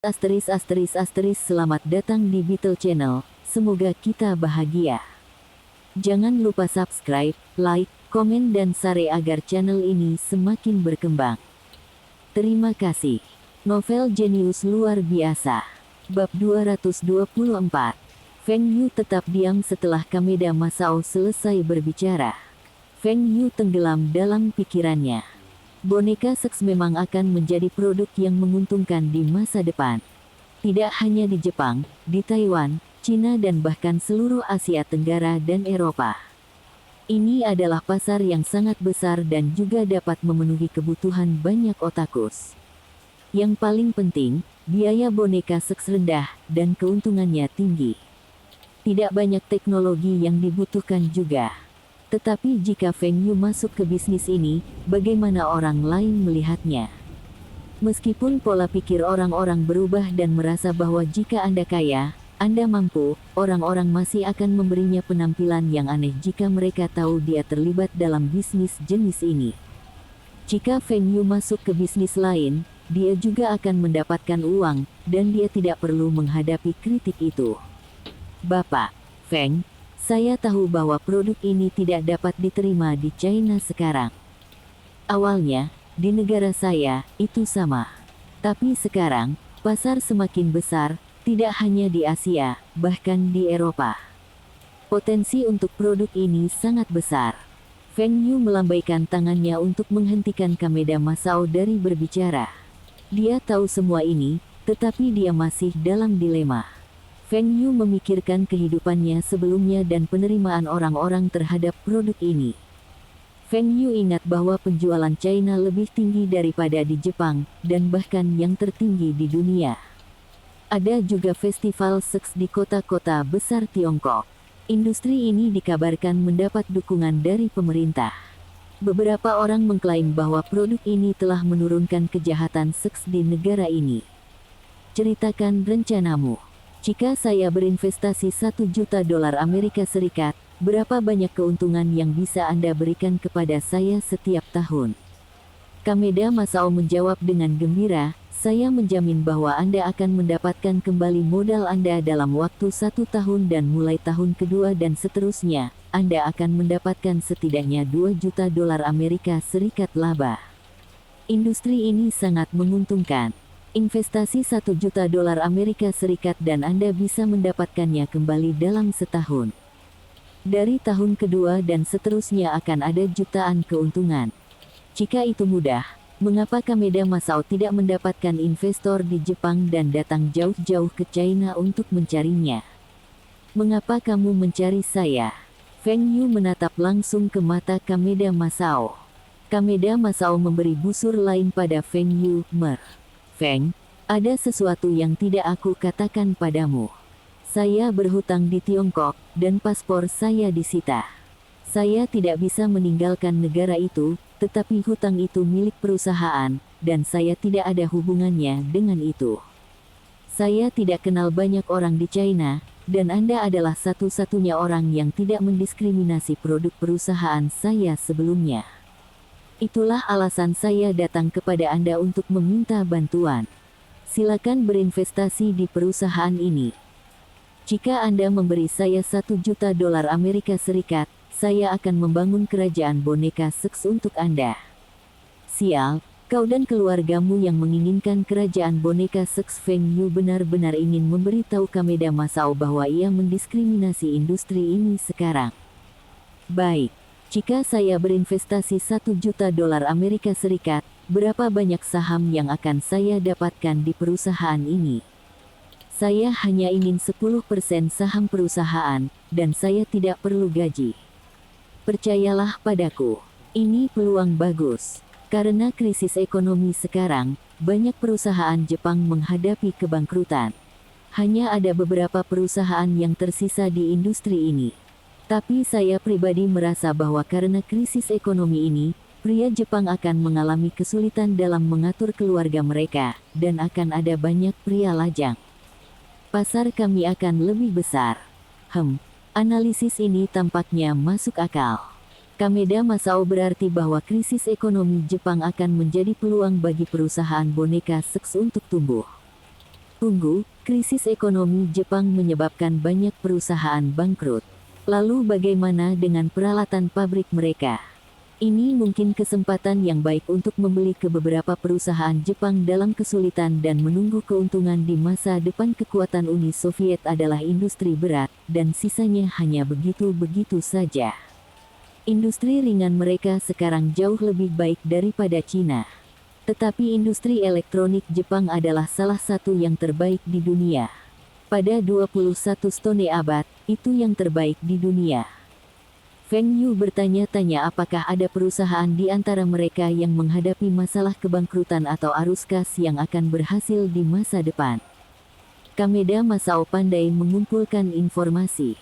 Selamat datang di Beetle Channel, semoga kita bahagia. Jangan lupa subscribe, like, komen dan share agar channel ini semakin berkembang. Terima kasih. Novel jenius luar biasa. Bab 224. Feng Yu tetap diam setelah Kameda Masao selesai berbicara. Feng Yu tenggelam dalam pikirannya. Boneka seks memang akan menjadi produk yang menguntungkan di masa depan. Tidak hanya di Jepang, di Taiwan, Cina dan bahkan seluruh Asia Tenggara dan Eropa. Ini adalah pasar yang sangat besar dan juga dapat memenuhi kebutuhan banyak otakus. Yang paling penting, biaya boneka seks rendah dan keuntungannya tinggi. Tidak banyak teknologi yang dibutuhkan juga. Tetapi jika Feng Yu masuk ke bisnis ini, bagaimana orang lain melihatnya? Meskipun pola pikir orang-orang berubah dan merasa bahwa jika Anda kaya, Anda mampu, orang-orang masih akan memberinya penampilan yang aneh jika mereka tahu dia terlibat dalam bisnis jenis ini. Jika Feng Yu masuk ke bisnis lain, dia juga akan mendapatkan uang, dan dia tidak perlu menghadapi kritik itu. Bapak, Feng, saya tahu bahwa produk ini tidak dapat diterima di China sekarang. Awalnya, di negara saya, itu sama. Tapi sekarang, pasar semakin besar, tidak hanya di Asia, bahkan di Eropa. Potensi untuk produk ini sangat besar. Feng Yu melambaikan tangannya untuk menghentikan Kameda Masao dari berbicara. Dia tahu semua ini, tetapi dia masih dalam dilema. Feng Yu memikirkan kehidupannya sebelumnya dan penerimaan orang-orang terhadap produk ini. Feng Yu ingat bahwa penjualan China lebih tinggi daripada di Jepang, dan bahkan yang tertinggi di dunia. Ada juga festival seks di kota-kota besar Tiongkok. Industri ini dikabarkan mendapat dukungan dari pemerintah. Beberapa orang mengklaim bahwa produk ini telah menurunkan kejahatan seks di negara ini. Ceritakan rencanamu. Jika saya berinvestasi $1 juta Amerika Serikat, berapa banyak keuntungan yang bisa Anda berikan kepada saya setiap tahun? Kameda Masao menjawab dengan gembira, saya menjamin bahwa Anda akan mendapatkan kembali modal Anda dalam waktu 1 tahun dan mulai tahun kedua dan seterusnya, Anda akan mendapatkan setidaknya $2 juta Amerika Serikat laba. Industri ini sangat menguntungkan. Investasi $1 juta Amerika Serikat dan Anda bisa mendapatkannya kembali dalam setahun. Dari tahun kedua dan seterusnya akan ada jutaan keuntungan. Jika itu mudah, mengapa Kameda Masao tidak mendapatkan investor di Jepang dan datang jauh-jauh ke China untuk mencarinya? Mengapa kamu mencari saya? Feng Yu menatap langsung ke mata Kameda Masao. Kameda Masao memberi busur lain pada Feng Yu, Feng, ada sesuatu yang tidak aku katakan padamu. Saya berhutang di Tiongkok, dan paspor saya disita. Saya tidak bisa meninggalkan negara itu, tetapi hutang itu milik perusahaan, dan saya tidak ada hubungannya dengan itu. Saya tidak kenal banyak orang di China, dan Anda adalah satu-satunya orang yang tidak mendiskriminasi produk perusahaan saya sebelumnya. Itulah alasan saya datang kepada Anda untuk meminta bantuan. Silakan berinvestasi di perusahaan ini. Jika Anda memberi saya $1 juta Amerika Serikat, saya akan membangun kerajaan boneka seks untuk Anda. Sial, kau dan keluargamu yang menginginkan kerajaan boneka seks. Feng Yu benar-benar ingin memberitahu Kameda Masao bahwa ia mendiskriminasi industri ini sekarang. Baik. Jika saya berinvestasi $1 juta Amerika Serikat, berapa banyak saham yang akan saya dapatkan di perusahaan ini? Saya hanya ingin 10% saham perusahaan, dan saya tidak perlu gaji. Percayalah padaku, ini peluang bagus. Karena krisis ekonomi sekarang, banyak perusahaan Jepang menghadapi kebangkrutan. Hanya ada beberapa perusahaan yang tersisa di industri ini. Tapi saya pribadi merasa bahwa karena krisis ekonomi ini, pria Jepang akan mengalami kesulitan dalam mengatur keluarga mereka, dan akan ada banyak pria lajang. Pasar kami akan lebih besar. Analisis ini tampaknya masuk akal. Kameda Masao berarti bahwa krisis ekonomi Jepang akan menjadi peluang bagi perusahaan boneka seks untuk tumbuh. Tunggu, krisis ekonomi Jepang menyebabkan banyak perusahaan bangkrut. Lalu bagaimana dengan peralatan pabrik mereka? Ini mungkin kesempatan yang baik untuk membeli ke beberapa perusahaan Jepang dalam kesulitan dan menunggu keuntungan di masa depan. Kekuatan Uni Soviet adalah industri berat, dan sisanya hanya begitu-begitu saja. Industri ringan mereka sekarang jauh lebih baik daripada Cina. Tetapi industri elektronik Jepang adalah salah satu yang terbaik di dunia. Pada 21 stone abad, itu yang terbaik di dunia. Feng Yu bertanya-tanya apakah ada perusahaan di antara mereka yang menghadapi masalah kebangkrutan atau arus kas yang akan berhasil di masa depan. Kameda Masao pandai mengumpulkan informasi.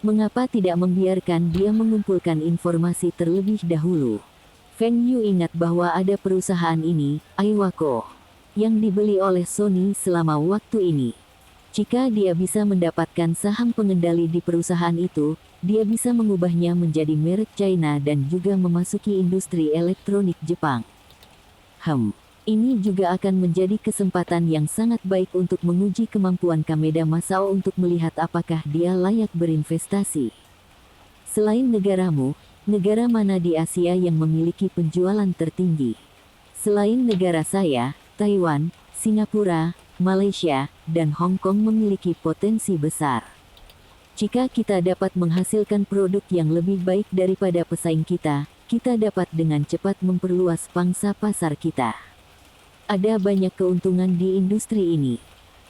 Mengapa tidak membiarkan dia mengumpulkan informasi terlebih dahulu? Feng Yu ingat bahwa ada perusahaan ini, Aiwako, yang dibeli oleh Sony selama waktu ini. Jika dia bisa mendapatkan saham pengendali di perusahaan itu, dia bisa mengubahnya menjadi merek China dan juga memasuki industri elektronik Jepang. Ini juga akan menjadi kesempatan yang sangat baik untuk menguji kemampuan Kameda Masao untuk melihat apakah dia layak berinvestasi. Selain negaramu, negara mana di Asia yang memiliki penjualan tertinggi? Selain negara saya, Taiwan, Singapura, Malaysia, dan Hong Kong memiliki potensi besar. Jika kita dapat menghasilkan produk yang lebih baik daripada pesaing kita, kita dapat dengan cepat memperluas pangsa pasar kita. Ada banyak keuntungan di industri ini.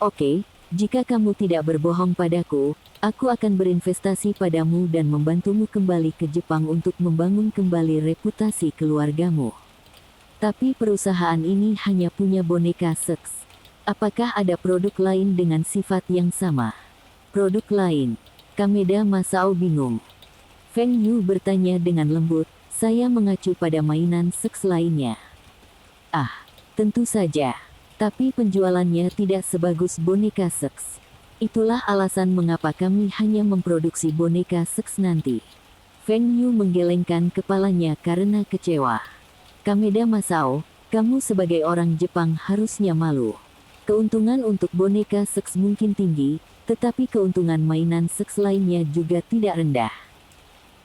Oke, jika kamu tidak berbohong padaku, aku akan berinvestasi padamu dan membantumu kembali ke Jepang untuk membangun kembali reputasi keluargamu. Tapi perusahaan ini hanya punya boneka seks. Apakah ada produk lain dengan sifat yang sama? Produk lain? Kameda Masao bingung. Feng Yu bertanya dengan lembut, saya mengacu pada mainan seks lainnya. Tentu saja. Tapi penjualannya tidak sebagus boneka seks. Itulah alasan mengapa kami hanya memproduksi boneka seks nanti. Feng Yu menggelengkan kepalanya karena kecewa. Kameda Masao, kamu sebagai orang Jepang harusnya malu. Keuntungan untuk boneka seks mungkin tinggi, tetapi keuntungan mainan seks lainnya juga tidak rendah.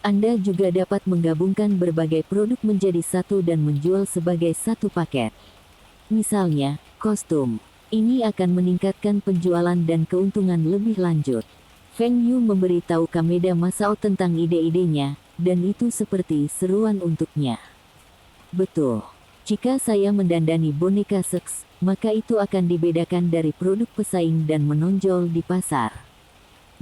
Anda juga dapat menggabungkan berbagai produk menjadi satu dan menjual sebagai satu paket. Misalnya, kostum. Ini akan meningkatkan penjualan dan keuntungan lebih lanjut. Feng Yu memberitahu Kameda Masao tentang ide-idenya, dan itu seperti seruan untuknya. Betul. Jika saya mendandani boneka seks, maka itu akan dibedakan dari produk pesaing dan menonjol di pasar.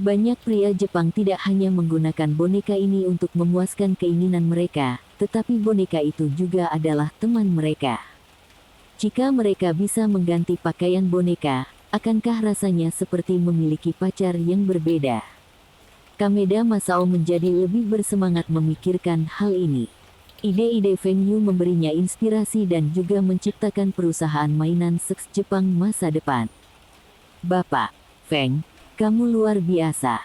Banyak pria Jepang tidak hanya menggunakan boneka ini untuk memuaskan keinginan mereka, tetapi boneka itu juga adalah teman mereka. Jika mereka bisa mengganti pakaian boneka, akankah rasanya seperti memiliki pacar yang berbeda? Kameda Masao menjadi lebih bersemangat memikirkan hal ini. Ide-ide Feng Yu memberinya inspirasi dan juga menciptakan perusahaan mainan seks Jepang masa depan. Bapak, Feng, kamu luar biasa.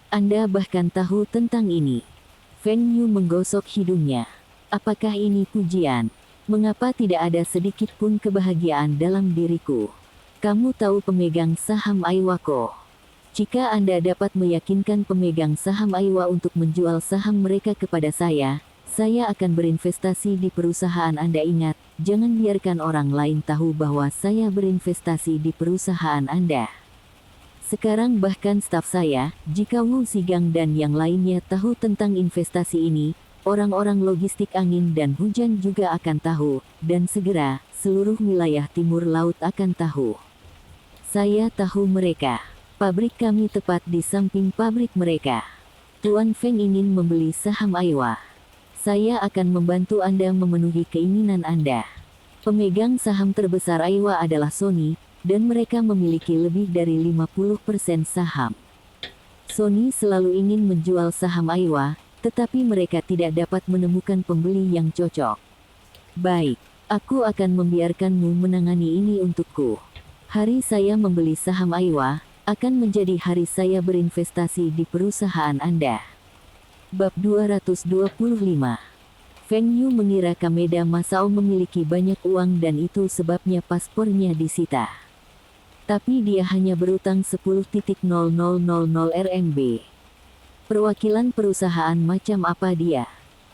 Anda bahkan tahu tentang ini. Feng Yu menggosok hidungnya. Apakah ini pujian? Mengapa tidak ada sedikit pun kebahagiaan dalam diriku? Kamu tahu pemegang saham Aiwako. Jika Anda dapat meyakinkan pemegang saham Aiwa untuk menjual saham mereka kepada saya akan berinvestasi di perusahaan Anda. Ingat, jangan biarkan orang lain tahu bahwa saya berinvestasi di perusahaan Anda. Sekarang bahkan staf saya, jika Wu Zigang dan yang lainnya tahu tentang investasi ini, orang-orang logistik angin dan hujan juga akan tahu, dan segera, seluruh wilayah timur laut akan tahu. Saya tahu mereka. Pabrik kami tepat di samping pabrik mereka. Tuan Feng ingin membeli saham Aiwa. Saya akan membantu Anda memenuhi keinginan Anda. Pemegang saham terbesar Aiwa adalah Sony, dan mereka memiliki lebih dari 50% saham. Sony selalu ingin menjual saham Aiwa, tetapi mereka tidak dapat menemukan pembeli yang cocok. Baik, aku akan membiarkanmu menangani ini untukku. Hari saya membeli saham Aiwa, akan menjadi hari saya berinvestasi di perusahaan Anda. Bab 225. Feng Yu mengira Kameda Masao memiliki banyak uang dan itu sebabnya paspornya disita. Tapi dia hanya berutang 10,000 RMB. Perwakilan perusahaan macam apa dia?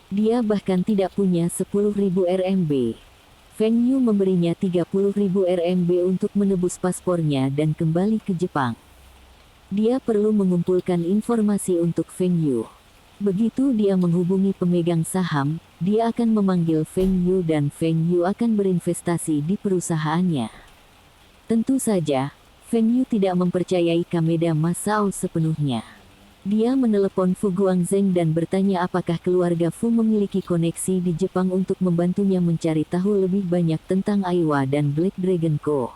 Dia bahkan tidak punya 10.000 RMB. Feng Yu memberinya 30.000 RMB untuk menebus paspornya dan kembali ke Jepang. Dia perlu mengumpulkan informasi untuk Feng Yu. Begitu dia menghubungi pemegang saham, dia akan memanggil Feng Yu dan Feng Yu akan berinvestasi di perusahaannya. Tentu saja, Feng Yu tidak mempercayai Kameda Masao sepenuhnya. Dia menelepon Fu Guangzheng dan bertanya apakah keluarga Fu memiliki koneksi di Jepang untuk membantunya mencari tahu lebih banyak tentang Aiwa dan Black Dragon Co.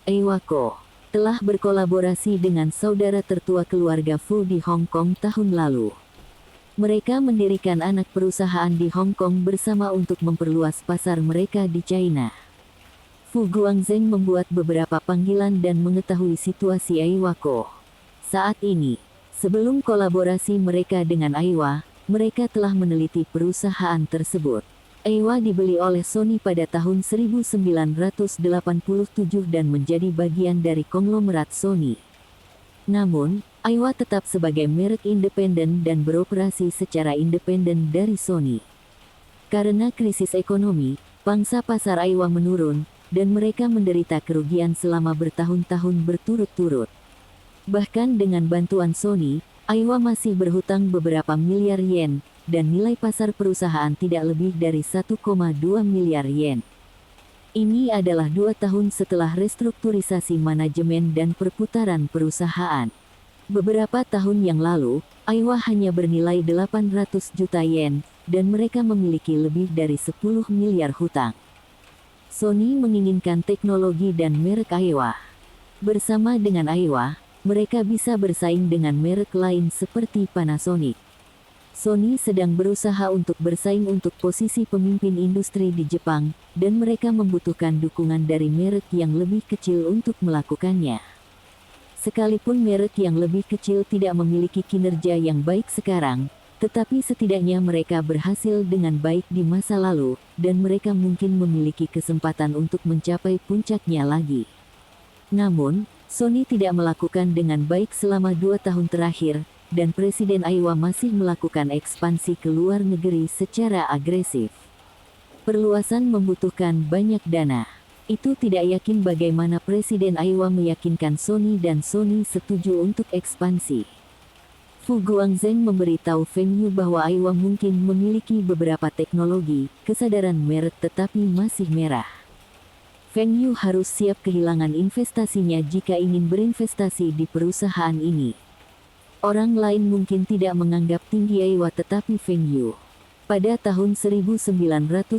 Aiwa Co. telah berkolaborasi dengan saudara tertua keluarga Fu di Hong Kong tahun lalu. Mereka mendirikan anak perusahaan di Hong Kong bersama untuk memperluas pasar mereka di China. Fu Guangzheng membuat beberapa panggilan dan mengetahui situasi Aiwa Co. Saat ini. Sebelum kolaborasi mereka dengan Aiwa, mereka telah meneliti perusahaan tersebut. Aiwa dibeli oleh Sony pada tahun 1987 dan menjadi bagian dari konglomerat Sony. Namun, Aiwa tetap sebagai merek independen dan beroperasi secara independen dari Sony. Karena krisis ekonomi, pangsa pasar Aiwa menurun, dan mereka menderita kerugian selama bertahun-tahun berturut-turut. Bahkan dengan bantuan Sony, Aiwa masih berhutang beberapa miliar yen, dan nilai pasar perusahaan tidak lebih dari 1,2 miliar yen. Ini adalah 2 tahun setelah restrukturisasi manajemen dan perputaran perusahaan. Beberapa tahun yang lalu, Aiwa hanya bernilai 800 juta yen, dan mereka memiliki lebih dari 10 miliar hutang. Sony menginginkan teknologi dan merek Aiwa. Bersama dengan Aiwa, mereka bisa bersaing dengan merek lain seperti Panasonic. Sony sedang berusaha untuk bersaing untuk posisi pemimpin industri di Jepang, dan mereka membutuhkan dukungan dari merek yang lebih kecil untuk melakukannya. Sekalipun merek yang lebih kecil tidak memiliki kinerja yang baik sekarang, tetapi setidaknya mereka berhasil dengan baik di masa lalu, dan mereka mungkin memiliki kesempatan untuk mencapai puncaknya lagi. Namun, Sony tidak melakukan dengan baik selama 2 tahun terakhir, dan Presiden Aiwa masih melakukan ekspansi ke luar negeri secara agresif. Perluasan membutuhkan banyak dana. Itu tidak yakin bagaimana Presiden Aiwa meyakinkan Sony dan Sony setuju untuk ekspansi. Fu Guangzheng memberitahu Feng Yu bahwa Aiwa mungkin memiliki beberapa teknologi, kesadaran merek tetapi masih merah. Feng Yu harus siap kehilangan investasinya jika ingin berinvestasi di perusahaan ini. Orang lain mungkin tidak menganggap tinggi Aiwa tetapi Feng Yu. Pada tahun 1993,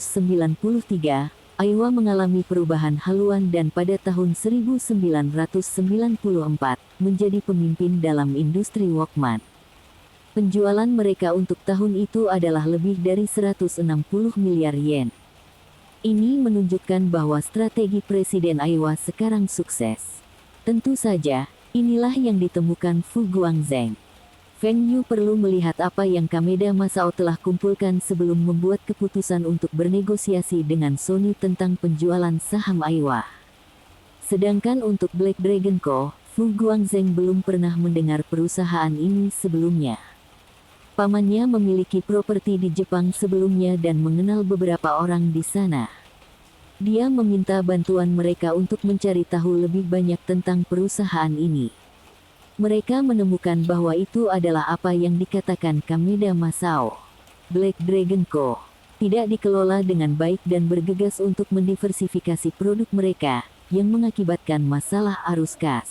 Aiwa mengalami perubahan haluan dan pada tahun 1994, menjadi pemimpin dalam industri Walkman. Penjualan mereka untuk tahun itu adalah lebih dari 160 miliar yen. Ini menunjukkan bahwa strategi Presiden Aiwa sekarang sukses. Tentu saja, inilah yang ditemukan Fu Guangzheng. Feng Yu perlu melihat apa yang Kameda Masao telah kumpulkan sebelum membuat keputusan untuk bernegosiasi dengan Sony tentang penjualan saham Aiwa. Sedangkan untuk Black Dragon Co., Fu Guangzheng belum pernah mendengar perusahaan ini sebelumnya. Pamannya memiliki properti di Jepang sebelumnya dan mengenal beberapa orang di sana. Dia meminta bantuan mereka untuk mencari tahu lebih banyak tentang perusahaan ini. Mereka menemukan bahwa itu adalah apa yang dikatakan Kameda Masao. Black Dragon Co. tidak dikelola dengan baik dan bergegas untuk mendiversifikasi produk mereka, yang mengakibatkan masalah arus kas.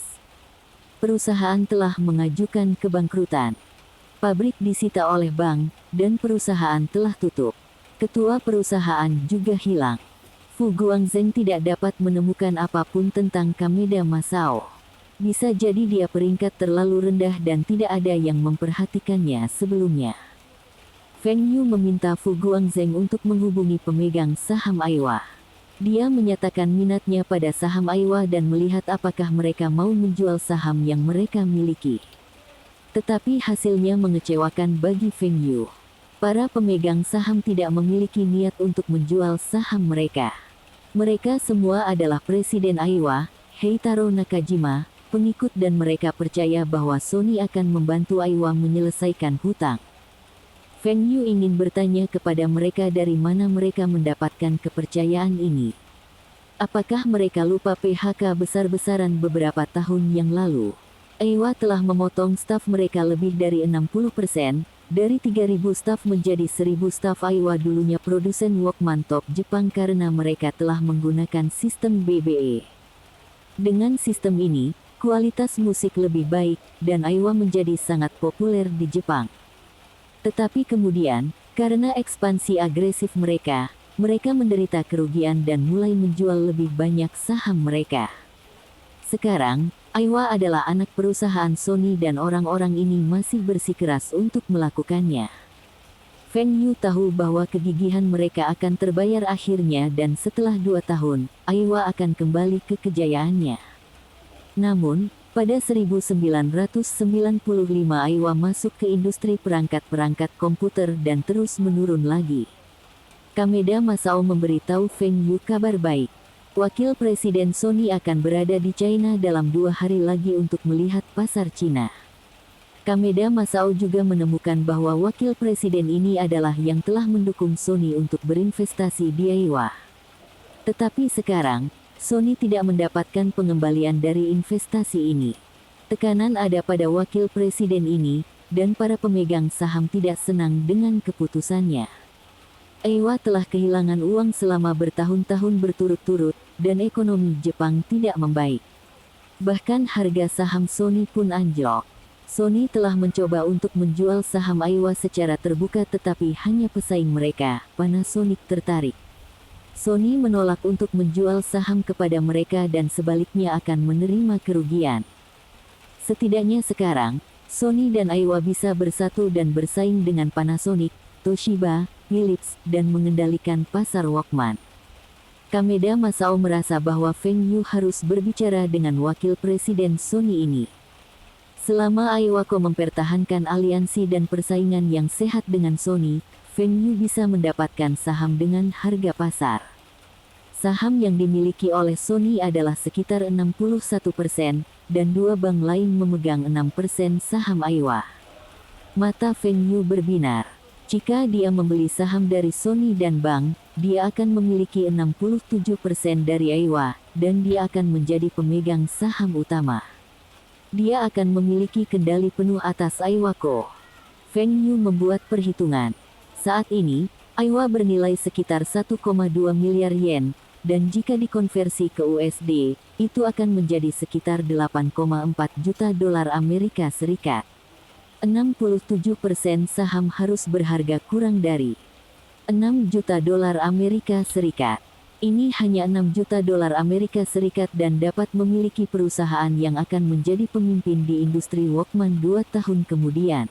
Perusahaan telah mengajukan kebangkrutan. Pabrik disita oleh bank, dan perusahaan telah tutup. Ketua perusahaan juga hilang. Fu Guangzheng tidak dapat menemukan apapun tentang Kameda Masao. Bisa jadi dia peringkat terlalu rendah dan tidak ada yang memperhatikannya sebelumnya. Feng Yu meminta Fu Guangzheng untuk menghubungi pemegang saham Aiwa. Dia menyatakan minatnya pada saham Aiwa dan melihat apakah mereka mau menjual saham yang mereka miliki. Tetapi hasilnya mengecewakan bagi Feng Yu. Para pemegang saham tidak memiliki niat untuk menjual saham mereka. Mereka semua adalah Presiden Aiwa, Heitaro Nakajima, pengikut dan mereka percaya bahwa Sony akan membantu Aiwa menyelesaikan hutang. Feng Yu ingin bertanya kepada mereka dari mana mereka mendapatkan kepercayaan ini. Apakah mereka lupa PHK besar-besaran beberapa tahun yang lalu? Aiwa telah memotong staf mereka lebih dari 60%, dari 3.000 staf menjadi 1.000 staf. Aiwa dulunya produsen Walkman top Jepang karena mereka telah menggunakan sistem BBE. Dengan sistem ini, kualitas musik lebih baik, dan Aiwa menjadi sangat populer di Jepang. Tetapi kemudian, karena ekspansi agresif mereka menderita kerugian dan mulai menjual lebih banyak saham mereka. Sekarang, Aiwa adalah anak perusahaan Sony dan orang-orang ini masih bersikeras untuk melakukannya. Feng Yu tahu bahwa kegigihan mereka akan terbayar akhirnya dan setelah 2 tahun, Aiwa akan kembali ke kejayaannya. Namun, pada 1995 Aiwa masuk ke industri perangkat-perangkat komputer dan terus menurun lagi. Kameda Masao memberitahu Feng Yu kabar baik. Wakil Presiden Sony akan berada di China dalam 2 hari lagi untuk melihat pasar Cina. Kameda Masao juga menemukan bahwa wakil presiden ini adalah yang telah mendukung Sony untuk berinvestasi di Aiwa. Tetapi sekarang, Sony tidak mendapatkan pengembalian dari investasi ini. Tekanan ada pada wakil presiden ini, dan para pemegang saham tidak senang dengan keputusannya. Aiwa telah kehilangan uang selama bertahun-tahun berturut-turut, dan ekonomi Jepang tidak membaik. Bahkan harga saham Sony pun anjlok. Sony telah mencoba untuk menjual saham Aiwa secara terbuka tetapi hanya pesaing mereka, Panasonic, tertarik. Sony menolak untuk menjual saham kepada mereka dan sebaliknya akan menerima kerugian. Setidaknya sekarang, Sony dan Aiwa bisa bersatu dan bersaing dengan Panasonic, Toshiba, Philips, dan mengendalikan pasar Walkman. Kameda Masao merasa bahwa Feng Yu harus berbicara dengan wakil presiden Sony ini. Selama Aiwako mempertahankan aliansi dan persaingan yang sehat dengan Sony, Feng Yu bisa mendapatkan saham dengan harga pasar. Saham yang dimiliki oleh Sony adalah sekitar 61%, dan 2 bank lain memegang 6% saham Aiwa. Mata Feng Yu berbinar. Jika dia membeli saham dari Sony dan bank, dia akan memiliki 67% dari Aiwa, dan dia akan menjadi pemegang saham utama. Dia akan memiliki kendali penuh atas Aiwako. Feng Yu membuat perhitungan. Saat ini, Aiwa bernilai sekitar 1,2 miliar yen, dan jika dikonversi ke USD, itu akan menjadi sekitar 8,4 juta dolar Amerika Serikat. 67% saham harus berharga kurang dari 6 juta dolar Amerika Serikat. Ini hanya 6 juta dolar Amerika Serikat dan dapat memiliki perusahaan yang akan menjadi pemimpin di industri Walkman 2 tahun kemudian.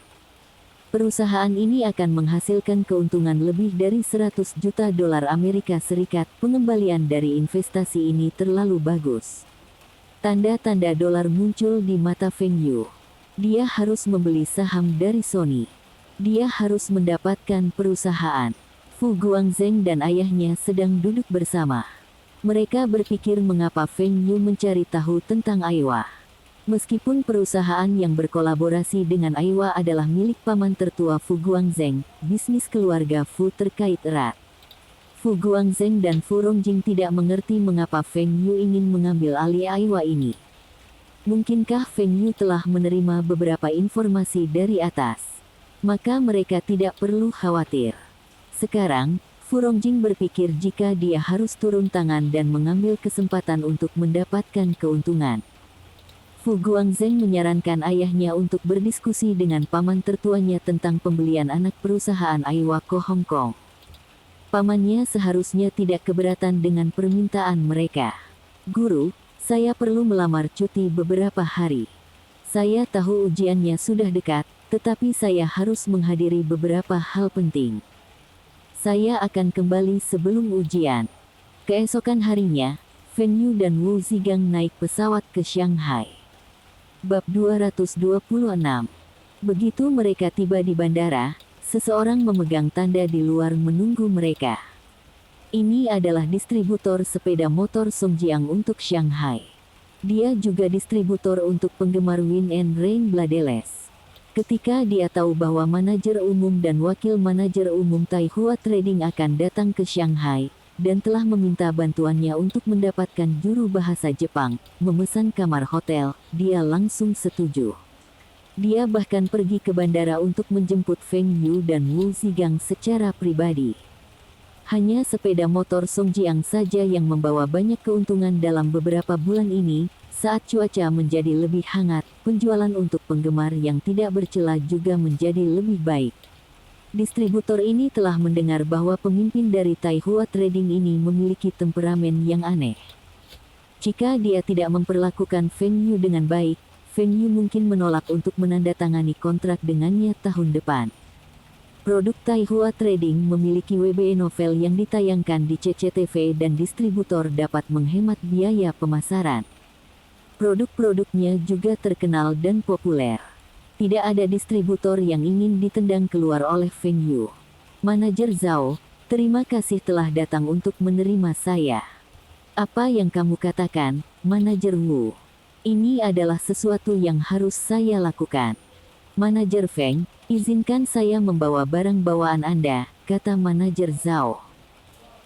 Perusahaan ini akan menghasilkan keuntungan lebih dari 100 juta dolar Amerika Serikat. Pengembalian dari investasi ini terlalu bagus. Tanda-tanda dolar muncul di mata Feng Yu. Dia harus membeli saham dari Sony. Dia harus mendapatkan perusahaan. Fu Guangzheng dan ayahnya sedang duduk bersama. Mereka berpikir mengapa Feng Yu mencari tahu tentang Aiwa. Meskipun perusahaan yang berkolaborasi dengan Aiwa adalah milik paman tertua Fu Guangzheng, bisnis keluarga Fu terkait erat. Fu Guangzheng dan Fu Rongjing tidak mengerti mengapa Feng Yu ingin mengambil alih Aiwa ini. Mungkinkah Feng Yu telah menerima beberapa informasi dari atas? Maka mereka tidak perlu khawatir. Sekarang, Fu Rongjing berpikir jika dia harus turun tangan dan mengambil kesempatan untuk mendapatkan keuntungan. Fu Guangzheng menyarankan ayahnya untuk berdiskusi dengan paman tertuanya tentang pembelian anak perusahaan Aiwa ke Hong Kong. Pamannya seharusnya tidak keberatan dengan permintaan mereka. Guru, saya perlu melamar cuti beberapa hari. Saya tahu ujiannya sudah dekat, tetapi saya harus menghadiri beberapa hal penting. Saya akan kembali sebelum ujian. Keesokan harinya, Feng Yu dan Wu Zigang naik pesawat ke Shanghai. Bab 226. Begitu mereka tiba di bandara, seseorang memegang tanda di luar menunggu mereka. Ini adalah distributor sepeda motor Songjiang untuk Shanghai. Dia juga distributor untuk penggemar Wind and Rain Blades. Ketika dia tahu bahwa manajer umum dan wakil manajer umum Taihua Trading akan datang ke Shanghai, dan telah meminta bantuannya untuk mendapatkan juru bahasa Jepang, memesan kamar hotel, dia langsung setuju. Dia bahkan pergi ke bandara untuk menjemput Feng Yu dan Wu Zigang secara pribadi. Hanya sepeda motor Songjiang saja yang membawa banyak keuntungan dalam beberapa bulan ini. Saat cuaca menjadi lebih hangat, penjualan untuk penggemar yang tidak bercela juga menjadi lebih baik. Distributor ini telah mendengar bahwa pemimpin dari Taihua Trading ini memiliki temperamen yang aneh. Jika dia tidak memperlakukan Feng Yu dengan baik, Feng Yu mungkin menolak untuk menandatangani kontrak dengannya tahun depan. Produk Taihua Trading memiliki WBE novel yang ditayangkan di CCTV dan distributor dapat menghemat biaya pemasaran. Produk-produknya juga terkenal dan populer. Tidak ada distributor yang ingin ditendang keluar oleh Feng Yu. Manajer Zhao, terima kasih telah datang untuk menerima saya. Apa yang kamu katakan, Manajer Wu? Ini adalah sesuatu yang harus saya lakukan. Manajer Feng, izinkan saya membawa barang bawaan Anda, kata Manajer Zhao.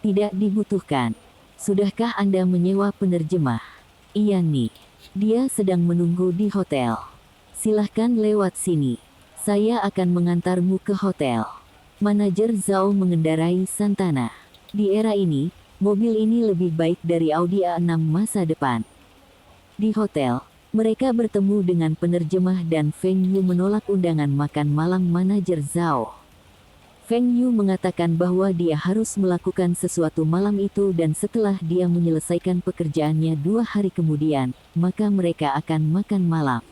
Tidak dibutuhkan. Sudahkah Anda menyewa penerjemah? Iya nih. Dia sedang menunggu di hotel. Silahkan lewat sini. Saya akan mengantarmu ke hotel. Manajer Zhao mengendarai Santana. Di era ini, mobil ini lebih baik dari Audi A6 masa depan. Di hotel, mereka bertemu dengan penerjemah dan Feng Yu menolak undangan makan malam manajer Zhao. Feng Yu mengatakan bahwa dia harus melakukan sesuatu malam itu dan setelah dia menyelesaikan pekerjaannya 2 hari kemudian, maka mereka akan makan malam.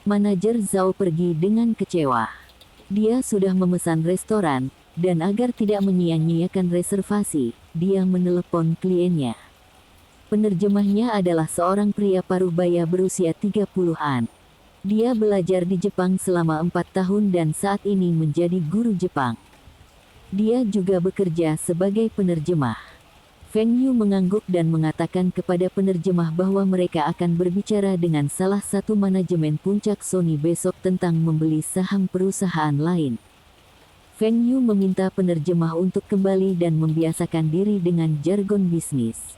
Manajer Zhao pergi dengan kecewa. Dia sudah memesan restoran, dan agar tidak menyia-nyiakan reservasi, dia menelepon kliennya. Penerjemahnya adalah seorang pria paruh baya berusia 30-an. Dia belajar di Jepang selama 4 tahun dan saat ini menjadi guru Jepang. Dia juga bekerja sebagai penerjemah. Feng Yu mengangguk dan mengatakan kepada penerjemah bahwa mereka akan berbicara dengan salah satu manajemen puncak Sony besok tentang membeli saham perusahaan lain. Feng Yu meminta penerjemah untuk kembali dan membiasakan diri dengan jargon bisnis.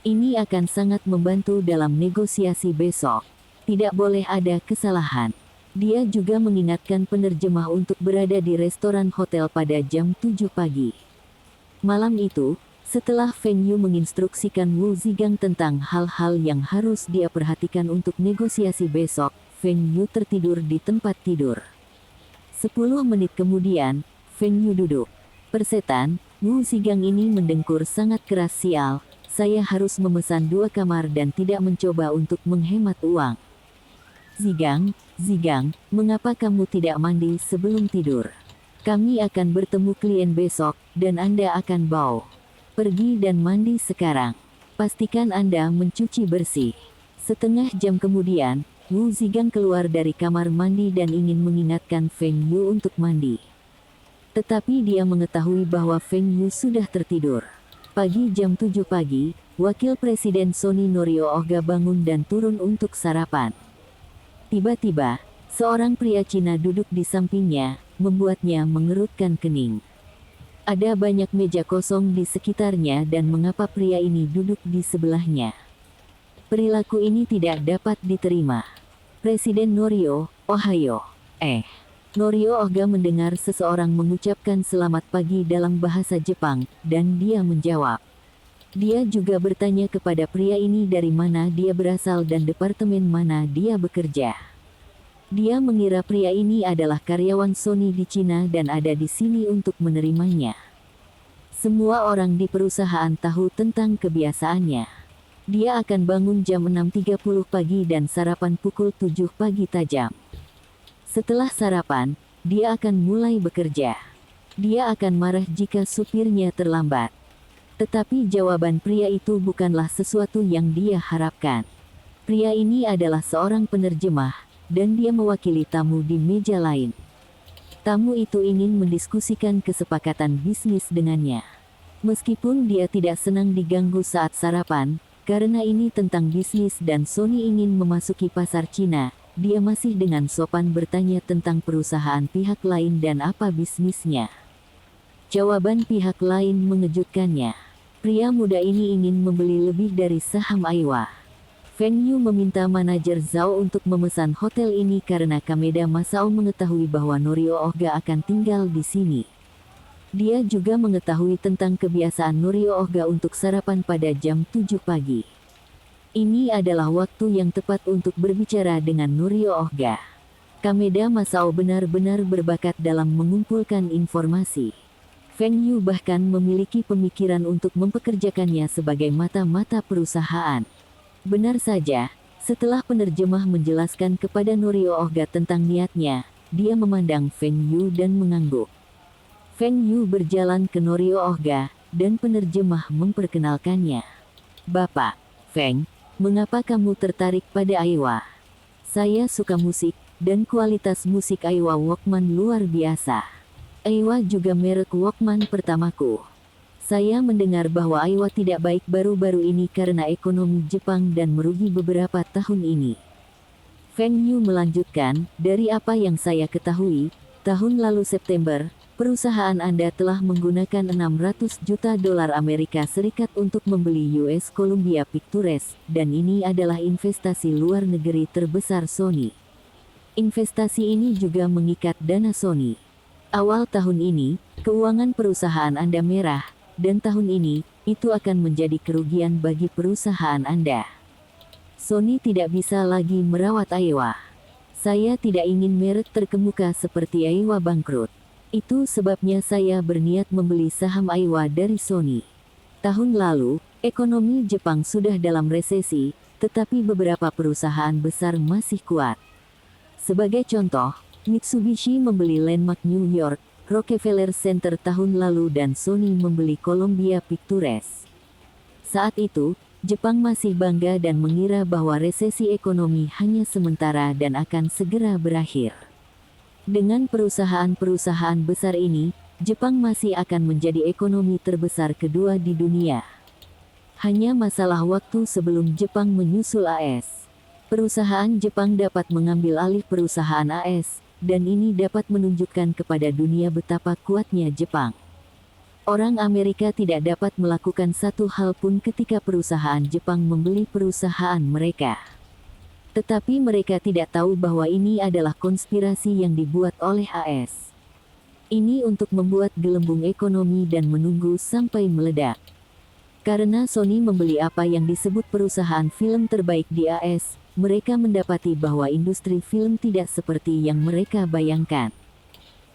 Ini akan sangat membantu dalam negosiasi besok. Tidak boleh ada kesalahan. Dia juga mengingatkan penerjemah untuk berada di restoran hotel pada jam 7 pagi. Malam itu, setelah Feng Yu menginstruksikan Wu Zigang tentang hal-hal yang harus dia perhatikan untuk negosiasi besok, Feng Yu tertidur di tempat tidur. 10 menit kemudian, Feng Yu duduk. Persetan, Wu Zigang ini mendengkur sangat keras sial. Saya harus memesan 2 kamar dan tidak mencoba untuk menghemat uang. Zigang, mengapa kamu tidak mandi sebelum tidur? Kami akan bertemu klien besok, dan Anda akan bau. Pergi dan mandi sekarang. Pastikan Anda mencuci bersih. Setengah jam kemudian, Wu Zigang keluar dari kamar mandi dan ingin mengingatkan Feng Yu untuk mandi. Tetapi dia mengetahui bahwa Feng Yu sudah tertidur. Pagi jam 7 pagi, Wakil Presiden Sony Norio Ohga bangun dan turun untuk sarapan. Tiba-tiba, seorang pria Cina duduk di sampingnya, membuatnya mengerutkan kening. Ada banyak meja kosong di sekitarnya dan mengapa pria ini duduk di sebelahnya. Perilaku ini tidak dapat diterima. Presiden Norio, Ohayo. Norio Ohga mendengar seseorang mengucapkan selamat pagi dalam bahasa Jepang, dan dia menjawab. Dia juga bertanya kepada pria ini dari mana dia berasal dan departemen mana dia bekerja. Dia mengira pria ini adalah karyawan Sony di Cina dan ada di sini untuk menerimanya. Semua orang di perusahaan tahu tentang kebiasaannya. Dia akan bangun jam 6.30 pagi dan sarapan pukul 7 pagi tajam. Setelah sarapan, dia akan mulai bekerja. Dia akan marah jika supirnya terlambat. Tetapi jawaban pria itu bukanlah sesuatu yang dia harapkan. Pria ini adalah seorang penerjemah, dan dia mewakili tamu di meja lain. Tamu itu ingin mendiskusikan kesepakatan bisnis dengannya. Meskipun dia tidak senang diganggu saat sarapan, Karena ini tentang bisnis dan Sony ingin memasuki pasar Cina, dia masih dengan sopan bertanya tentang perusahaan pihak lain dan apa bisnisnya. Jawaban pihak lain mengejutkannya. Pria muda ini ingin membeli lebih dari saham Aiwa. Feng Yu meminta manajer Zhao untuk memesan hotel ini karena Kameda Masao mengetahui bahwa Norio Ohga akan tinggal di sini. Dia juga mengetahui tentang kebiasaan Norio Ohga untuk sarapan pada jam 7 pagi. Ini adalah waktu yang tepat untuk berbicara dengan Norio Ohga. Kameda Masao benar-benar berbakat dalam mengumpulkan informasi. Feng Yu bahkan memiliki pemikiran untuk mempekerjakannya sebagai mata-mata perusahaan. Benar saja, setelah penerjemah menjelaskan kepada Norio Ohga tentang niatnya, dia memandang Feng Yu dan mengangguk. Feng Yu berjalan ke Norio Ohga, dan penerjemah memperkenalkannya. Bapak, Feng, mengapa kamu tertarik pada Aiwa? Saya suka musik, dan kualitas musik Aiwa Walkman luar biasa. Aiwa juga merek Walkman pertamaku. Saya mendengar bahwa Aiwa tidak baik baru-baru ini karena ekonomi Jepang dan merugi beberapa tahun ini. Feng Yu melanjutkan, dari apa yang saya ketahui, tahun lalu September, perusahaan Anda telah menggunakan 600 juta dolar Amerika Serikat untuk membeli US Columbia Pictures, dan ini adalah investasi luar negeri terbesar Sony. Investasi ini juga mengikat dana Sony. Awal tahun ini, keuangan perusahaan Anda merah, dan tahun ini, itu akan menjadi kerugian bagi perusahaan Anda. Sony tidak bisa lagi merawat Aiwa. Saya tidak ingin merek terkemuka seperti Aiwa bangkrut. Itu sebabnya saya berniat membeli saham Aiwa dari Sony. Tahun lalu, ekonomi Jepang sudah dalam resesi, tetapi beberapa perusahaan besar masih kuat. Sebagai contoh, Mitsubishi membeli Landmark New York, Rockefeller Center tahun lalu dan Sony membeli Columbia Pictures. Saat itu, Jepang masih bangga dan mengira bahwa resesi ekonomi hanya sementara dan akan segera berakhir. Dengan perusahaan-perusahaan besar ini, Jepang masih akan menjadi ekonomi terbesar kedua di dunia. Hanya masalah waktu sebelum Jepang menyusul AS. Perusahaan Jepang dapat mengambil alih perusahaan AS, dan ini dapat menunjukkan kepada dunia betapa kuatnya Jepang. Orang Amerika tidak dapat melakukan satu hal pun ketika perusahaan Jepang membeli perusahaan mereka. Tetapi mereka tidak tahu bahwa ini adalah konspirasi yang dibuat oleh AS. Ini untuk membuat gelembung ekonomi dan menunggu sampai meledak. Karena Sony membeli apa yang disebut perusahaan film terbaik di AS, mereka mendapati bahwa industri film tidak seperti yang mereka bayangkan.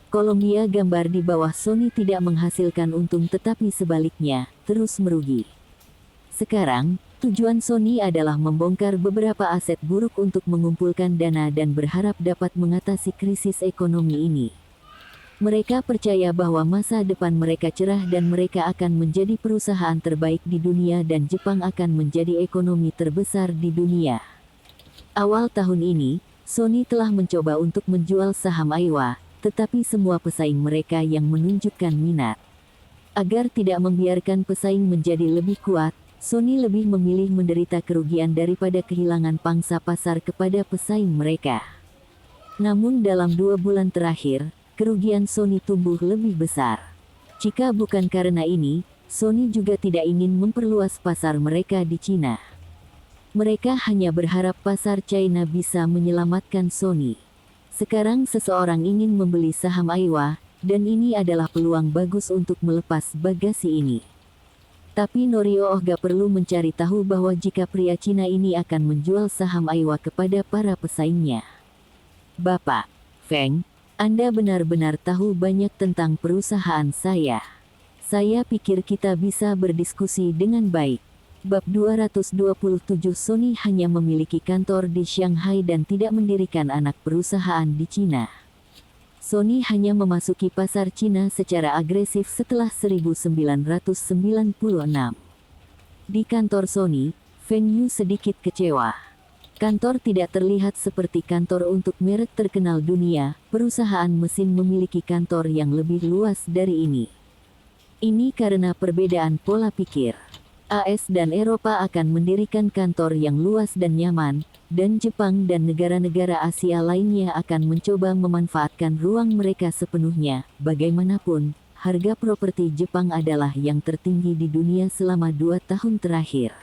Columbia gambar di bawah Sony tidak menghasilkan untung tetapi sebaliknya, terus merugi. Sekarang, tujuan Sony adalah membongkar beberapa aset buruk untuk mengumpulkan dana dan berharap dapat mengatasi krisis ekonomi ini. Mereka percaya bahwa masa depan mereka cerah dan mereka akan menjadi perusahaan terbaik di dunia dan Jepang akan menjadi ekonomi terbesar di dunia. Awal tahun ini, Sony telah mencoba untuk menjual saham Aiwa, tetapi semua pesaing mereka yang menunjukkan minat. Agar tidak membiarkan pesaing menjadi lebih kuat, Sony lebih memilih menderita kerugian daripada kehilangan pangsa pasar kepada pesaing mereka. Namun dalam 2 bulan terakhir, kerugian Sony tumbuh lebih besar. Jika bukan karena ini, Sony juga tidak ingin memperluas pasar mereka di Cina. Mereka hanya berharap pasar China bisa menyelamatkan Sony. Sekarang seseorang ingin membeli saham Aiwa, dan ini adalah peluang bagus untuk melepas bagasi ini. Tapi Norio Ohga perlu mencari tahu bahwa jika pria Cina ini akan menjual saham Aiwa kepada para pesaingnya. Bapak, Feng, Anda benar-benar tahu banyak tentang perusahaan saya. Saya pikir kita bisa berdiskusi dengan baik. Bab 227 Sony hanya memiliki kantor di Shanghai dan tidak mendirikan anak perusahaan di Cina. Sony hanya memasuki pasar Cina secara agresif setelah 1996. Di kantor Sony, Feng Yu sedikit kecewa. Kantor tidak terlihat seperti kantor untuk merek terkenal dunia, perusahaan mesin memiliki kantor yang lebih luas dari ini. Ini karena perbedaan pola pikir. AS dan Eropa akan mendirikan kantor yang luas dan nyaman, dan Jepang dan negara-negara Asia lainnya akan mencoba memanfaatkan ruang mereka sepenuhnya. Bagaimanapun, harga properti Jepang adalah yang tertinggi di dunia selama 2 tahun terakhir.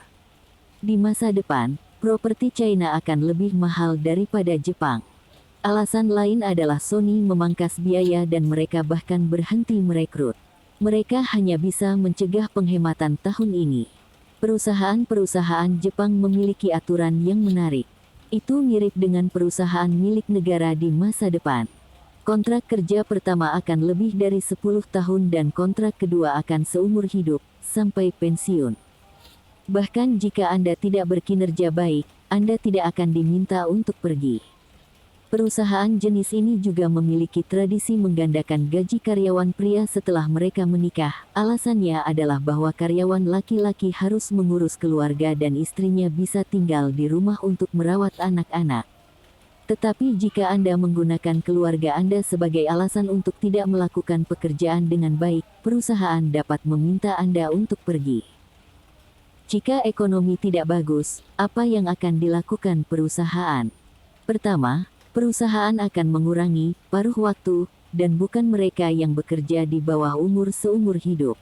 Di masa depan, properti China akan lebih mahal daripada Jepang. Alasan lain adalah Sony memangkas biaya dan mereka bahkan berhenti merekrut. Mereka hanya bisa mencegah penghematan tahun ini. Perusahaan-perusahaan Jepang memiliki aturan yang menarik. Itu mirip dengan perusahaan milik negara di masa depan. Kontrak kerja pertama akan lebih dari 10 tahun dan kontrak kedua akan seumur hidup, sampai pensiun. Bahkan jika Anda tidak berkinerja baik, Anda tidak akan diminta untuk pergi. Perusahaan jenis ini juga memiliki tradisi menggandakan gaji karyawan pria setelah mereka menikah. Alasannya adalah bahwa karyawan laki-laki harus mengurus keluarga dan istrinya bisa tinggal di rumah untuk merawat anak-anak. Tetapi jika Anda menggunakan keluarga Anda sebagai alasan untuk tidak melakukan pekerjaan dengan baik, perusahaan dapat meminta Anda untuk pergi. Jika ekonomi tidak bagus, apa yang akan dilakukan perusahaan? Pertama, perusahaan akan mengurangi paruh waktu, dan bukan mereka yang bekerja di bawah umur seumur hidup.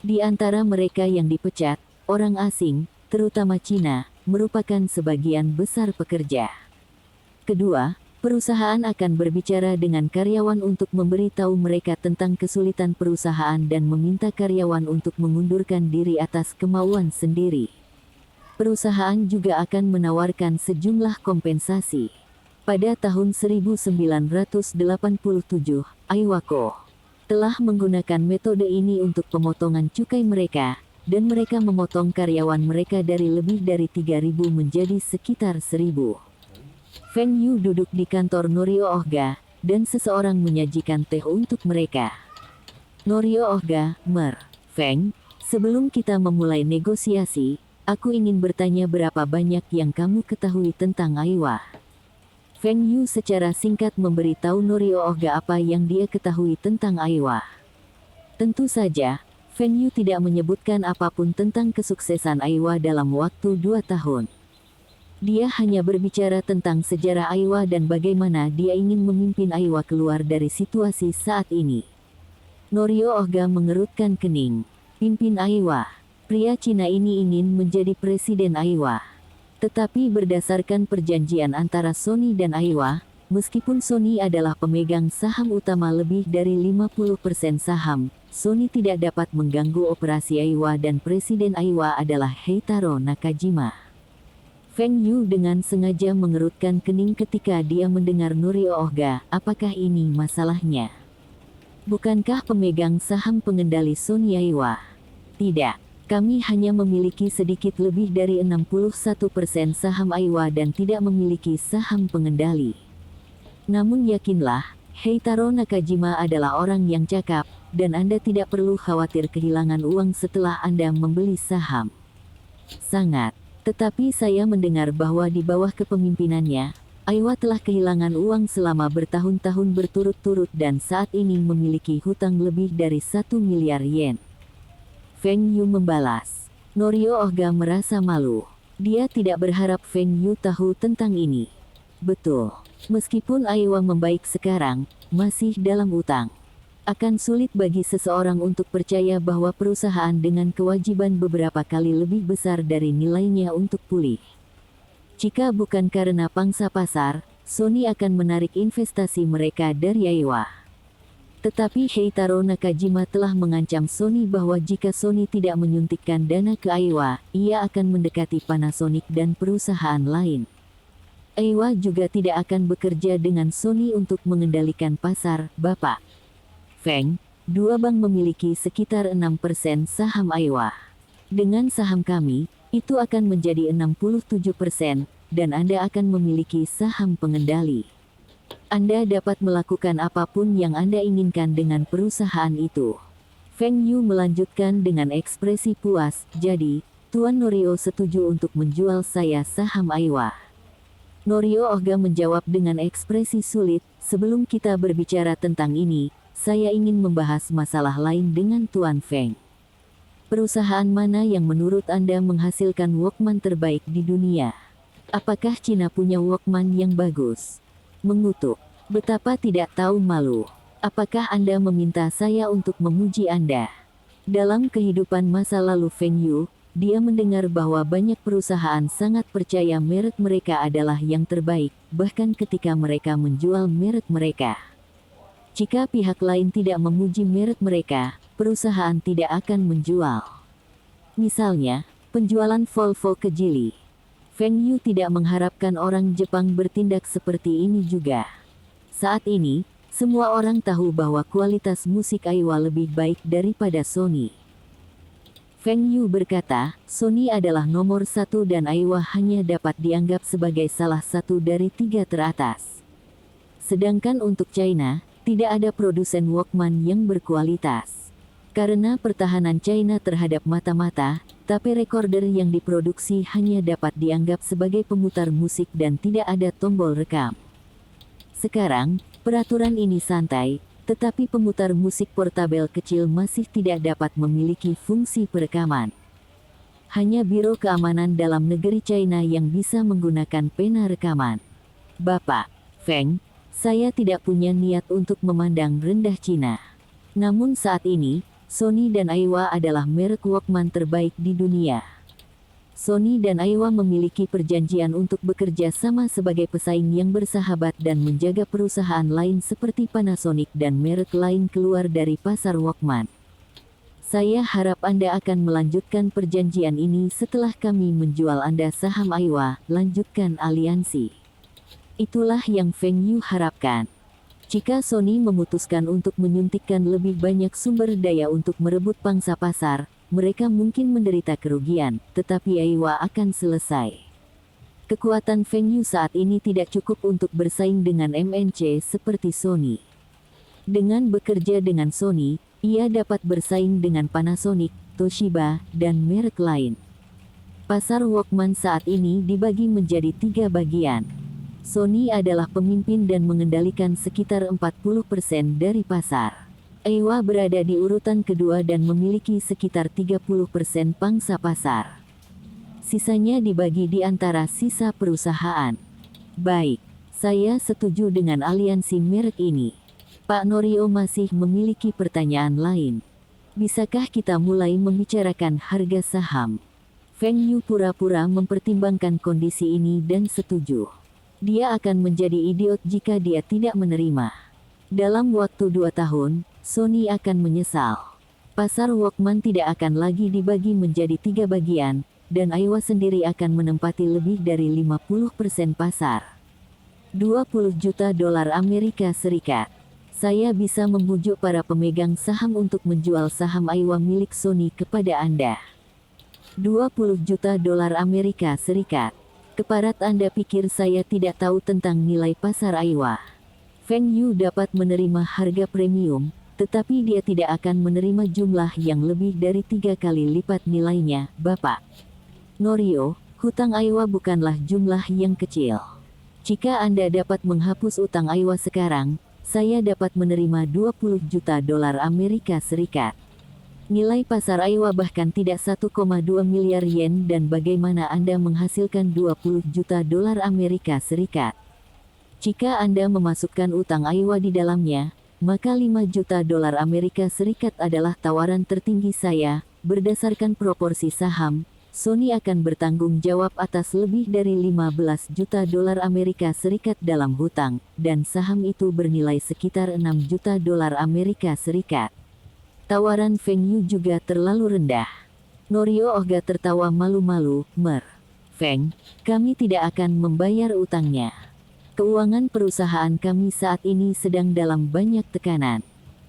Di antara mereka yang dipecat, orang asing, terutama Cina, merupakan sebagian besar pekerja. Kedua, perusahaan akan berbicara dengan karyawan untuk memberitahu mereka tentang kesulitan perusahaan dan meminta karyawan untuk mengundurkan diri atas kemauan sendiri. Perusahaan juga akan menawarkan sejumlah kompensasi. Pada tahun 1987, Iwako telah menggunakan metode ini untuk pemotongan cukai mereka, dan mereka memotong karyawan mereka dari lebih dari 3.000 menjadi sekitar 1.000. Feng Yu duduk di kantor Norio Ohga, dan seseorang menyajikan teh untuk mereka. Norio Ohga, Feng, sebelum kita memulai negosiasi, aku ingin bertanya berapa banyak yang kamu ketahui tentang Aiwa. Feng Yu secara singkat memberitahu Norio Ohga apa yang dia ketahui tentang Aiwa. Tentu saja, Feng Yu tidak menyebutkan apapun tentang kesuksesan Aiwa dalam waktu 2 tahun. Dia hanya berbicara tentang sejarah Aiwa dan bagaimana dia ingin memimpin Aiwa keluar dari situasi saat ini. Norio Ohga mengerutkan kening. Pimpin Aiwa. Pria Cina ini ingin menjadi presiden Aiwa. Tetapi berdasarkan perjanjian antara Sony dan Aiwa, meskipun Sony adalah pemegang saham utama lebih dari 50% saham, Sony tidak dapat mengganggu operasi Aiwa dan presiden Aiwa adalah Heitaro Nakajima. Feng Yu dengan sengaja mengerutkan kening ketika dia mendengar Norio Ohga. Apakah ini masalahnya? Bukankah pemegang saham pengendali Sony Aiwa? Tidak. Kami hanya memiliki sedikit lebih dari 61% saham Aiwa dan tidak memiliki saham pengendali. Namun yakinlah, Heitaro Nakajima adalah orang yang cakap, dan Anda tidak perlu khawatir kehilangan uang setelah Anda membeli saham. Sangat. Tetapi saya mendengar bahwa di bawah kepemimpinannya, Aiwa telah kehilangan uang selama bertahun-tahun berturut-turut dan saat ini memiliki hutang lebih dari 1 miliar yen. Feng Yu membalas. Norio Ohga merasa malu. Dia tidak berharap Feng Yu tahu tentang ini. Betul. Meskipun Aiwa membaik sekarang, masih dalam utang. Akan sulit bagi seseorang untuk percaya bahwa perusahaan dengan kewajiban beberapa kali lebih besar dari nilainya untuk pulih. Jika bukan karena pangsa pasar, Sony akan menarik investasi mereka dari Aiwa. Tetapi Heitaro Nakajima telah mengancam Sony bahwa jika Sony tidak menyuntikkan dana ke Aiwa, ia akan mendekati Panasonic dan perusahaan lain. Aiwa juga tidak akan bekerja dengan Sony untuk mengendalikan pasar, Bapak. Feng, dua bank memiliki sekitar 6% saham Aiwa. Dengan saham kami, itu akan menjadi 67%, dan Anda akan memiliki saham pengendali. Anda dapat melakukan apapun yang Anda inginkan dengan perusahaan itu. Feng Yu melanjutkan dengan ekspresi puas, jadi, Tuan Norio setuju untuk menjual saya saham Aiwa. Norio Ohga menjawab dengan ekspresi sulit, sebelum kita berbicara tentang ini, saya ingin membahas masalah lain dengan Tuan Feng. Perusahaan mana yang menurut Anda menghasilkan Walkman terbaik di dunia? Apakah Cina punya Walkman yang bagus? Mengutuk. Betapa tidak tahu malu. Apakah Anda meminta saya untuk memuji Anda? Dalam kehidupan masa lalu Feng Yu, dia mendengar bahwa banyak perusahaan sangat percaya merek mereka adalah yang terbaik, bahkan ketika mereka menjual merek mereka. Jika pihak lain tidak memuji merek mereka, perusahaan tidak akan menjual. Misalnya, penjualan Volvo ke Geely. Feng Yu tidak mengharapkan orang Jepang bertindak seperti ini juga. Saat ini, semua orang tahu bahwa kualitas musik Aiwa lebih baik daripada Sony. Feng Yu berkata, Sony adalah nomor satu dan Aiwa hanya dapat dianggap sebagai salah satu dari 3 teratas. Sedangkan untuk China, tidak ada produsen Walkman yang berkualitas. Karena pertahanan China terhadap mata-mata, tape recorder yang diproduksi hanya dapat dianggap sebagai pemutar musik dan tidak ada tombol rekam. Sekarang, peraturan ini santai, tetapi pemutar musik portabel kecil masih tidak dapat memiliki fungsi perekaman. Hanya Biro Keamanan Dalam Negeri China yang bisa menggunakan pena rekaman. Bapak Feng, saya tidak punya niat untuk memandang rendah Cina. Namun saat ini, Sony dan Aiwa adalah merek Walkman terbaik di dunia. Sony dan Aiwa memiliki perjanjian untuk bekerja sama sebagai pesaing yang bersahabat dan menjaga perusahaan lain seperti Panasonic dan merek lain keluar dari pasar Walkman. Saya harap Anda akan melanjutkan perjanjian ini setelah kami menjual Anda saham Aiwa, lanjutkan aliansi. Itulah yang Feng Yu harapkan. Jika Sony memutuskan untuk menyuntikkan lebih banyak sumber daya untuk merebut pangsa pasar, mereka mungkin menderita kerugian, tetapi Aiwa akan selesai. Kekuatan Feng Yu saat ini tidak cukup untuk bersaing dengan MNC seperti Sony. Dengan bekerja dengan Sony, ia dapat bersaing dengan Panasonic, Toshiba, dan merek lain. Pasar Walkman saat ini dibagi menjadi 3 bagian. Sony adalah pemimpin dan mengendalikan sekitar 40% dari pasar. Aiwa berada di urutan kedua dan memiliki sekitar 30% pangsa pasar. Sisanya dibagi di antara sisa perusahaan. Baik, saya setuju dengan aliansi merek ini. Pak Norio masih memiliki pertanyaan lain. Bisakah kita mulai membicarakan harga saham? Feng Yu pura-pura mempertimbangkan kondisi ini dan setuju. Dia akan menjadi idiot jika dia tidak menerima. Dalam waktu 2 tahun, Sony akan menyesal. Pasar Walkman tidak akan lagi dibagi menjadi 3 bagian, dan Aiwa sendiri akan menempati lebih dari 50% pasar. 20 juta dolar Amerika Serikat. Saya bisa membujuk para pemegang saham untuk menjual saham Aiwa milik Sony kepada Anda. 20 juta dolar Amerika Serikat. Keparat Anda pikir saya tidak tahu tentang nilai pasar Aiwa? Feng Yu dapat menerima harga premium, tetapi dia tidak akan menerima jumlah yang lebih dari 3 kali lipat nilainya, Bapak Norio. Hutang Aiwa bukanlah jumlah yang kecil. Jika Anda dapat menghapus utang Aiwa sekarang, saya dapat menerima 20 juta dolar Amerika Serikat. Nilai pasar Aiwa bahkan tidak 1,2 miliar yen dan bagaimana Anda menghasilkan 20 juta dolar Amerika Serikat? Jika Anda memasukkan utang Aiwa di dalamnya, maka 5 juta dolar Amerika Serikat adalah tawaran tertinggi saya. Berdasarkan proporsi saham, Sony akan bertanggung jawab atas lebih dari 15 juta dolar Amerika Serikat dalam hutang, dan saham itu bernilai sekitar 6 juta dolar Amerika Serikat. Tawaran Feng Yu juga terlalu rendah. Norio Ohga tertawa malu-malu, Feng, kami tidak akan membayar utangnya. Keuangan perusahaan kami saat ini sedang dalam banyak tekanan.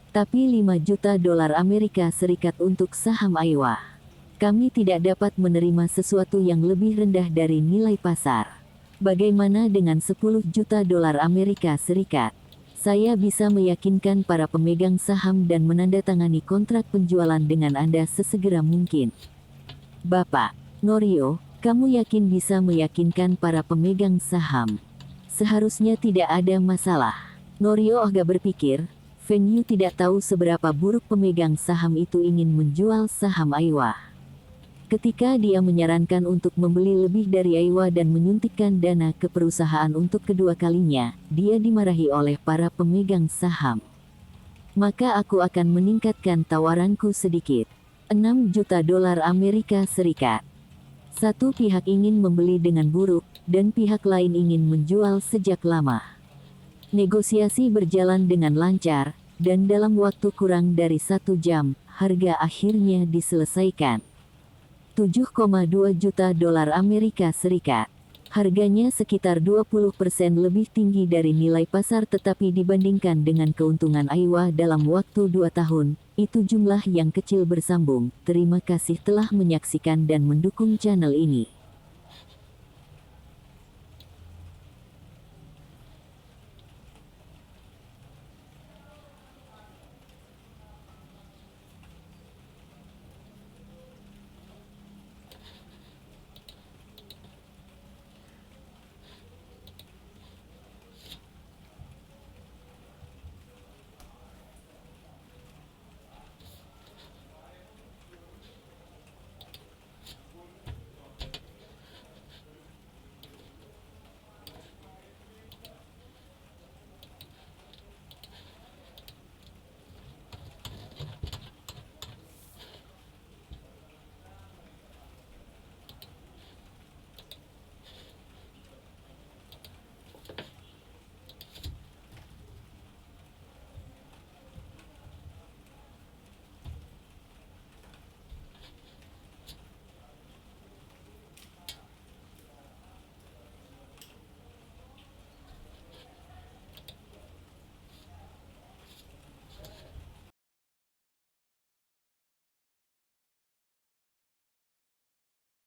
Tapi 5 juta dolar Amerika Serikat untuk saham Aiwa. Kami tidak dapat menerima sesuatu yang lebih rendah dari nilai pasar. Bagaimana dengan 10 juta dolar Amerika Serikat? Saya bisa meyakinkan para pemegang saham dan menandatangani kontrak penjualan dengan Anda sesegera mungkin. Bapak Norio, kamu yakin bisa meyakinkan para pemegang saham? Seharusnya tidak ada masalah. Norio Ohga berpikir, Feng Yu tidak tahu seberapa buruk pemegang saham itu ingin menjual saham Aiwa. Ketika dia menyarankan untuk membeli lebih dari Aiwa dan menyuntikkan dana ke perusahaan untuk kedua kalinya, dia dimarahi oleh para pemegang saham. Maka aku akan meningkatkan tawaranku sedikit. 6 juta dolar Amerika Serikat. Satu pihak ingin membeli dengan buruk, dan pihak lain ingin menjual sejak lama. Negosiasi berjalan dengan lancar, dan dalam waktu kurang dari 1 jam, harga akhirnya diselesaikan. 7,2 juta dolar Amerika Serikat. Harganya sekitar 20% lebih tinggi dari nilai pasar, tetapi dibandingkan dengan keuntungan Aiwa dalam waktu 2 tahun, itu jumlah yang kecil bersambung. Terima kasih telah menyaksikan dan mendukung channel ini.